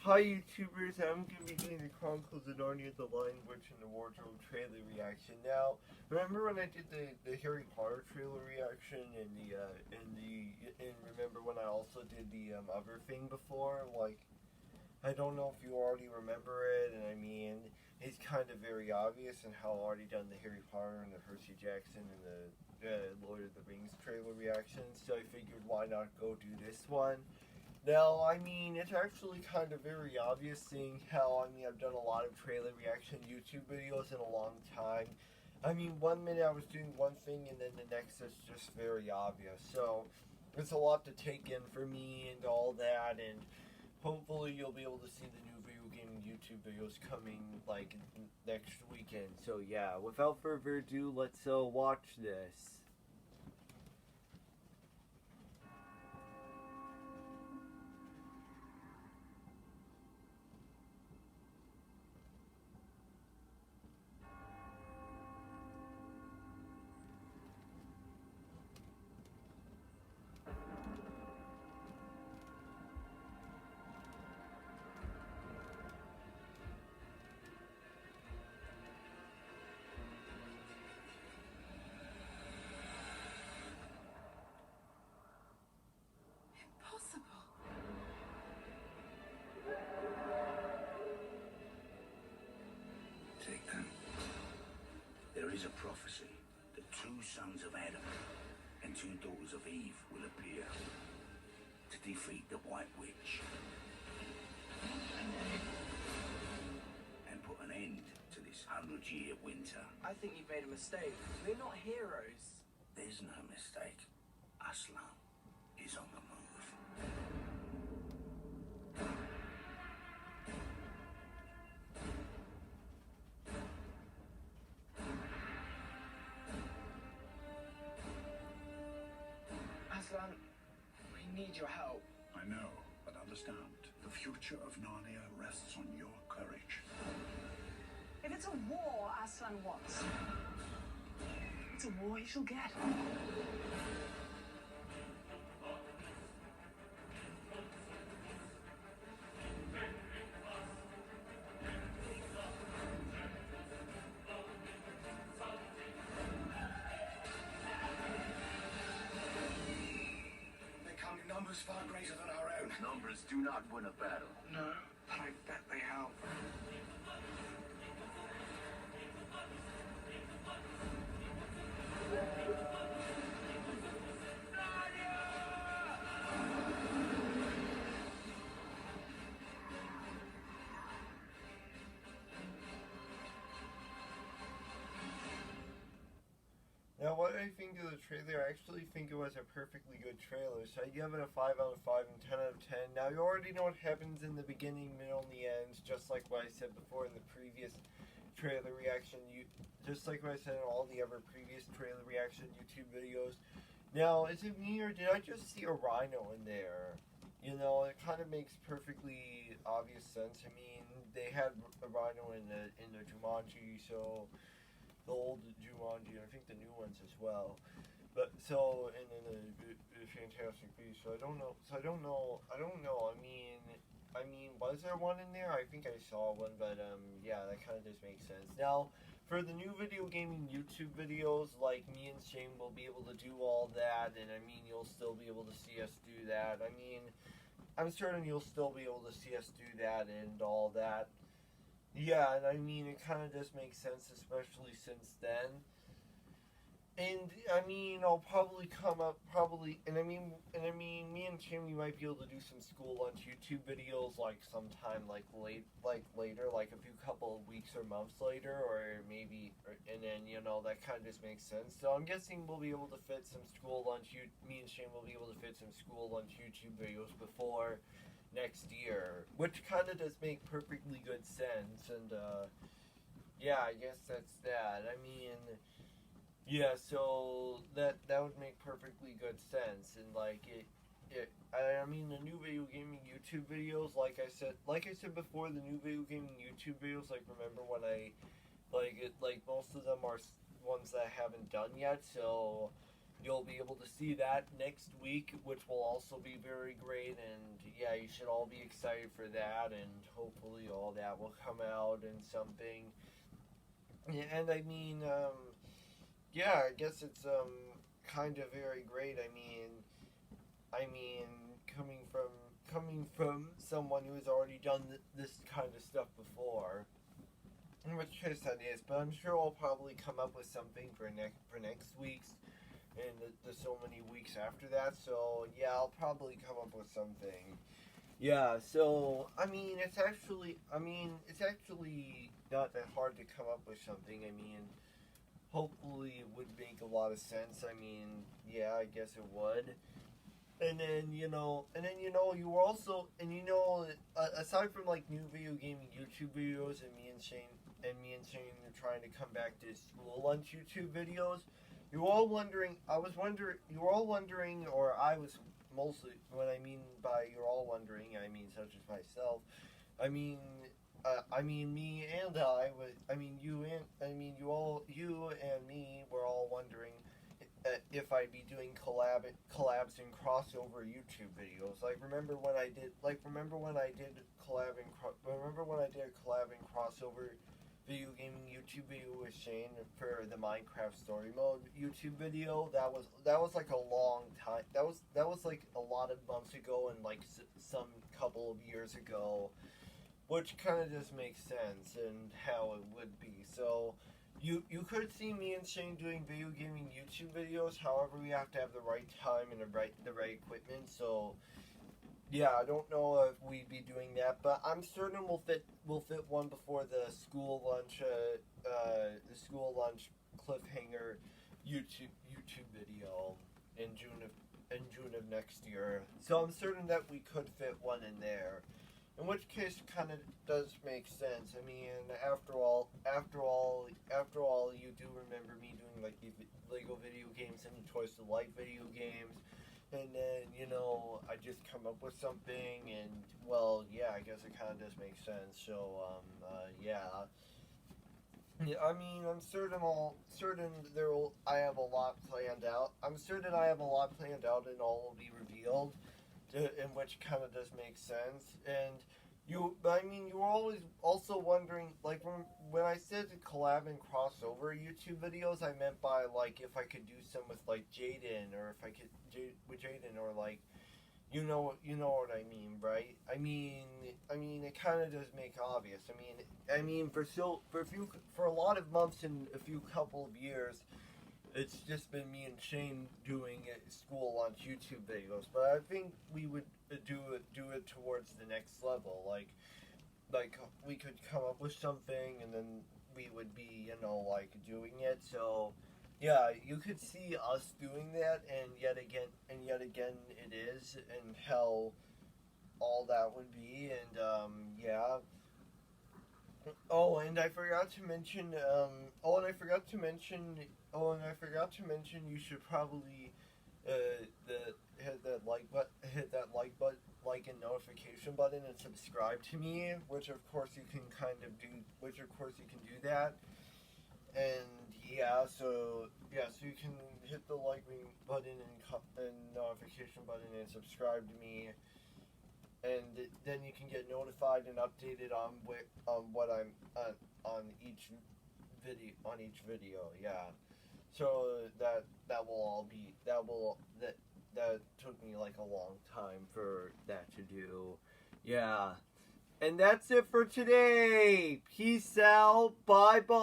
Hi YouTubers, I'm going to be doing the Chronicles of Narnia, the Lion, Witch, and the Wardrobe trailer reaction. Now, remember when I did the Harry Potter trailer reaction and remember when I also did the other thing before? Like, I don't know if you already remember it, and I mean, it's kind of very obvious in how I already done the Harry Potter and the Percy Jackson and the Lord of the Rings trailer reactions, so I figured why not go do this one. Now, I mean, it's actually kind of very obvious seeing how, I've done a lot of trailer reaction YouTube videos in a long time. I mean, 1 minute I was doing one thing and then the next is just very obvious. So, it's a lot to take in for me and all that, and hopefully you'll be able to see the new video gaming YouTube videos coming, like, next weekend. So, yeah, without further ado, let's watch this. Take them. There is a prophecy that two sons of Adam and two daughters of Eve will appear to defeat the White Witch and put an end to this 100-year winter. I think you've made a mistake. We're not heroes. There's no mistake. Aslan is on the move. Aslan, we need your help. I know, but understand, the future of Narnia rests on your courage. If it's a war Aslan wants, it's a war he shall get. Numbers far greater than our own. Numbers do not win a battle. No, but I bet they help. Now, what I think of the trailer, I actually think it was a perfectly good trailer. So I give it a 5 out of 5 and 10 out of 10. Now, you already know what happens in the beginning, middle, and the end, just like what I said before in the previous trailer reaction. Just like what I said in all the other previous trailer reaction YouTube videos. Now, is it me or did I just see a rhino in there? You know, it kind of makes perfectly obvious sense. I mean, they had a rhino in the Jumanji, so the old Jumanji, and I think the new ones as well. But so, and then the Fantastic Beasts. So I don't know. I mean, was there one in there? I think I saw one, but yeah, that kind of just makes sense. Now, for the new video gaming YouTube videos, like me and Shane will be able to do all that, and I mean, you'll still be able to see us do that. I mean, I'm certain you'll still be able to see us do that and all that. Yeah, and I mean, it kind of just makes sense, especially since then. And I mean, I'll probably come up, and I mean, me and Timmy might be able to do some school lunch YouTube videos, like sometime, like later, like a few couple of weeks or months later, or maybe, and then, you know, that kind of just makes sense. So I'm guessing we'll be able to fit some school lunch, me and Shane will be able to fit some school lunch YouTube videos before next year, which kind of does make perfectly good sense. And yeah, I guess that's that. I mean, yeah, so that would make perfectly good sense. And like I mean, the new video gaming YouTube videos, like I said before, the new video gaming YouTube videos, like, remember when I like most of them are ones that I haven't done yet, so you'll be able to see that next week, which will also be very great. And yeah, you should all be excited for that, and hopefully all that will come out and something. Yeah, and I mean, yeah, I guess it's kind of very great. I mean, coming from someone who has already done this kind of stuff before. In which case that is, but I'm sure I'll probably come up with something for next week's and the so many weeks after that. So yeah, I'll probably come up with something. Yeah, so I mean, it's actually not that hard to come up with something. I mean, hopefully it would make a lot of sense. I mean, yeah, I guess it would. And then you were also, aside from like new video gaming YouTube videos and me and Shane are trying to come back to school lunch YouTube videos. You were all wondering, or I was mostly, what I mean by you're all wondering, I mean such as myself, me and you and me were all wondering if I'd be doing collabs and crossover YouTube videos. Remember when I did a collab and crossover video gaming YouTube video with Shane for the Minecraft Story Mode YouTube video. That was like a long time. That was like a lot of months ago and like some couple of years ago, which kind of just makes sense and how it would be. So you could see me and Shane doing video gaming YouTube videos. However, we have to have the right time and the right equipment. So yeah, I don't know if we'd be doing that, but I'm certain we'll fit one before the school lunch cliffhanger YouTube video in June of next year. So I'm certain that we could fit one in there. In which case, it kind of does make sense. I mean, after all, you do remember me doing like the Lego video games and Toys to Life video games. And then, I just come up with something, and, well, yeah, I guess it kind of does make sense. So, yeah. I mean, I'm certain I have a lot planned out. I'm certain I have a lot planned out, and all will be revealed, in which kind of does make sense. And you were always also wondering, like, when I said to collab and crossover YouTube videos, I meant by, like, if I could do some with, like, Jaden, or if I could with Jaden, or, like, you know what I mean, right? I mean, it kind of does make obvious. I mean, for a lot of months and a few couple of years, it's just been me and Shane doing school lunch YouTube videos, but I think we would do it towards the next level. Like we could come up with something, and then we would be, like doing it. So yeah, you could see us doing that, and yet again it is, and how all that would be, and yeah. And I forgot to mention. You should probably hit that like and notification button, and subscribe to me. Which of course you can do that. And yeah, so you can hit the like button and notification button and subscribe to me. And then you can get notified and updated on what I'm on each video. Yeah. So that took me like a long time for that to do. Yeah. And that's it for today. Peace out. Bye bye.